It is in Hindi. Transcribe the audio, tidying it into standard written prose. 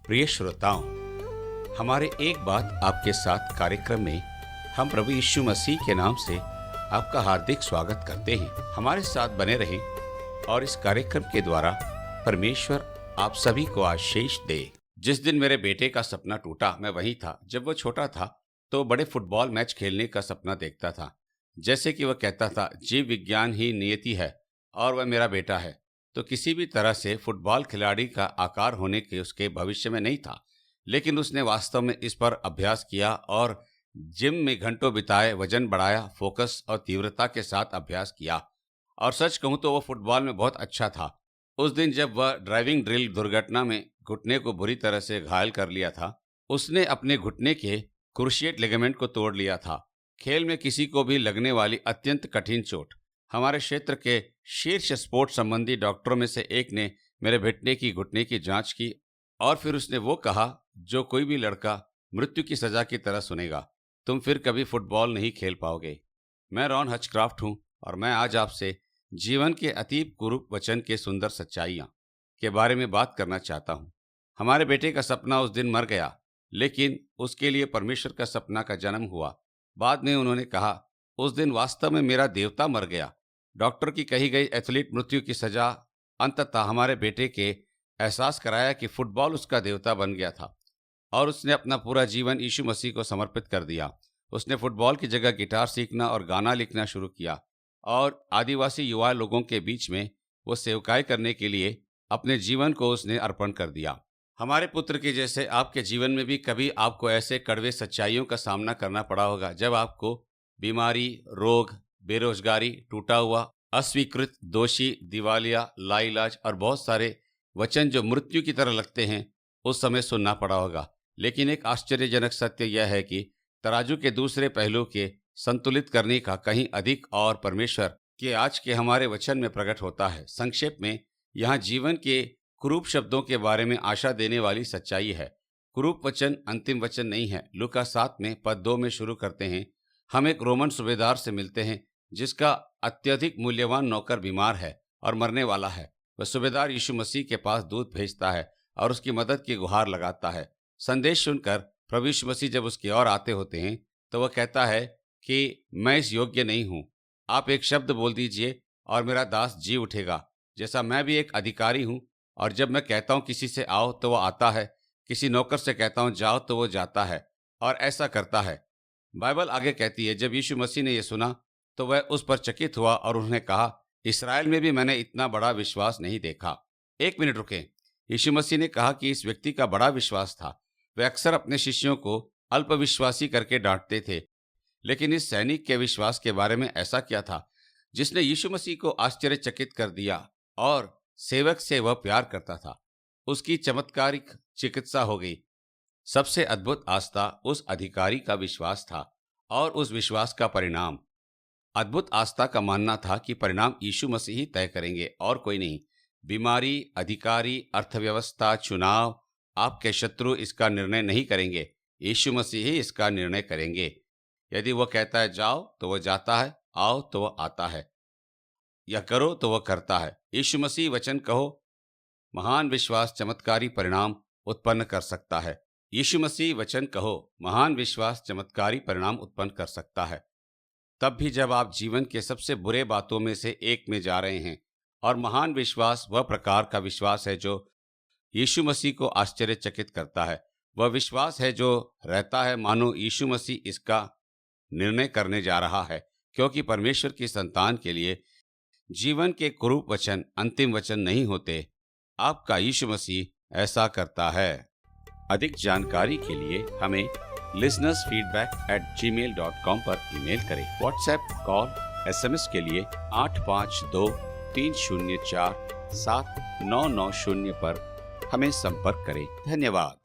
प्रिय श्रोताओं, हमारे एक बात आपके साथ कार्यक्रम में हम प्रभु यीशु मसीह के नाम से आपका हार्दिक स्वागत करते हैं। हमारे साथ बने रहें और इस कार्यक्रम के द्वारा परमेश्वर आप सभी को आशीष दे। जिस दिन मेरे बेटे का सपना टूटा, मैं वहीं था। जब वो छोटा था तो बड़े फुटबॉल मैच खेलने का सपना देखता था। जैसे कि वह कहता था, जीव विज्ञान ही नियति है और वह मेरा बेटा है। तो किसी भी तरह से फुटबॉल खिलाड़ी का आकार होने के उसके भविष्य में नहीं था, लेकिन उसने वास्तव में इस पर अभ्यास किया और जिम में घंटों बिताए, वजन बढ़ाया, फोकस और तीव्रता के साथ अभ्यास किया। और सच कहूं तो वह फुटबॉल में बहुत अच्छा था। उस दिन जब वह ड्राइविंग ड्रिल दुर्घटना में घुटने को बुरी तरह से घायल कर लिया था, उसने अपने घुटने के क्रूशिएट लिगामेंट को तोड़ लिया था। खेल में किसी को भी लगने वाली अत्यंत कठिन चोट। हमारे क्षेत्र के शीर्ष स्पोर्ट्स संबंधी डॉक्टरों में से एक ने मेरे बेटे की घुटने की जांच की और फिर उसने वो कहा जो कोई भी लड़का मृत्यु की सजा की तरह सुनेगा, तुम फिर कभी फुटबॉल नहीं खेल पाओगे। मैं रॉन हचक्राफ्ट हूँ और मैं आज आपसे जीवन के अतीब कुरूप वचन के सुंदर सच्चाइयाँ के बारे में बात करना चाहता हूँ। हमारे बेटे का सपना उस दिन मर गया, लेकिन उसके लिए परमेश्वर का सपना का जन्म हुआ। बाद में उन्होंने कहा, उस दिन वास्तव में मेरा देवता मर गया। डॉक्टर की कही गई एथलीट मृत्यु की सजा अंततः हमारे बेटे के एहसास कराया कि फुटबॉल उसका देवता बन गया था और उसने अपना पूरा जीवन यीशु मसीह को समर्पित कर दिया। उसने फुटबॉल की जगह गिटार सीखना और गाना लिखना शुरू किया और आदिवासी युवा लोगों के बीच में वो सेवकाई करने के लिए अपने जीवन को उसने अर्पण कर दिया। हमारे पुत्र के जैसे आपके जीवन में भी कभी आपको ऐसे कड़वे सच्चाइयों का सामना करना पड़ा होगा, जब आपको बीमारी, रोग, बेरोजगारी, टूटा हुआ, अस्वीकृत, दोषी, दिवालिया, लाइलाज और बहुत सारे वचन जो मृत्यु की तरह लगते हैं उस समय सुनना पड़ा होगा। लेकिन एक आश्चर्यजनक सत्य यह है कि तराजू के दूसरे पहलू के संतुलित करने का कहीं अधिक और परमेश्वर के आज के हमारे वचन में प्रकट होता है। संक्षेप में यहाँ जीवन के कुरूप शब्दों के बारे में आशा देने वाली सच्चाई है। कुरूप वचन अंतिम वचन नहीं है। लूका 7 में पद 2 में शुरू करते हैं। हम एक रोमन सूबेदार से मिलते हैं जिसका अत्यधिक मूल्यवान नौकर बीमार है और मरने वाला है। वह सूबेदार यीशु मसीह के पास दूत भेजता है और उसकी मदद की गुहार लगाता है। संदेश सुनकर प्रभु यीशु मसीह जब उसकी ओर आते होते हैं तो वह कहता है कि मैं इस योग्य नहीं हूँ, आप एक शब्द बोल दीजिए और मेरा दास जी उठेगा। जैसा मैं भी एक अधिकारी हूँ और जब मैं कहता हूँ किसी से आओ तो वह आता है, किसी नौकर से कहता हूँ जाओ तो वो जाता है और ऐसा करता है। बाइबल आगे कहती है, जब यीशु मसीह ने यह सुना तो वह उस पर चकित हुआ और उन्होंने कहा, इस्राएल में भी मैंने इतना बड़ा विश्वास नहीं देखा। एक मिनट रुकें। यीशु मसीह ने कहा कि इस व्यक्ति का बड़ा विश्वास था। वे अक्सर अपने शिष्यों को अल्पविश्वासी करके डांटते थे, लेकिन इस सैनिक के विश्वास के बारे में ऐसा क्या था जिसने यीशु मसीह को आश्चर्यचकित कर दिया और सेवक से वह प्यार करता था। उसकी चमत्कारिक चिकित्सा हो गई। सबसे अद्भुत आस्था उस अधिकारी का विश्वास था और उस विश्वास का परिणाम। अद्भुत आस्था का मानना था कि परिणाम यीशु मसीह ही तय करेंगे और कोई नहीं। बीमारी, अधिकारी, अर्थव्यवस्था, चुनाव, आपके शत्रु इसका निर्णय नहीं करेंगे। यीशु मसीह ही इसका निर्णय करेंगे। यदि वह कहता है जाओ तो वह जाता है, आओ तो वह आता है, या करो तो वह करता है। यीशु मसीह वचन कहो, महान विश्वास चमत्कारी परिणाम उत्पन्न कर सकता है। यीशु मसीह वचन कहो, महान विश्वास चमत्कारी परिणाम उत्पन्न कर सकता है। तब भी जब आप जीवन के सबसे बुरे बातों में से एक में जा रहे हैं। और महान विश्वास वह प्रकार का विश्वास है जो यीशु मसीह को आश्चर्यचकित करता है। वह विश्वास है जो रहता है मानो यीशु मसीह इसका निर्णय करने जा रहा है, क्योंकि परमेश्वर की संतान के लिए जीवन के कुरूप वचन अंतिम वचन नहीं होते। आपका यीशु मसीह ऐसा करता है। अधिक जानकारी के लिए हमें listenersfeedback@gmail.com पर ईमेल करें। व्हाट्सएप, कॉल, SMS के लिए 8523047990 पर हमें संपर्क करें। धन्यवाद।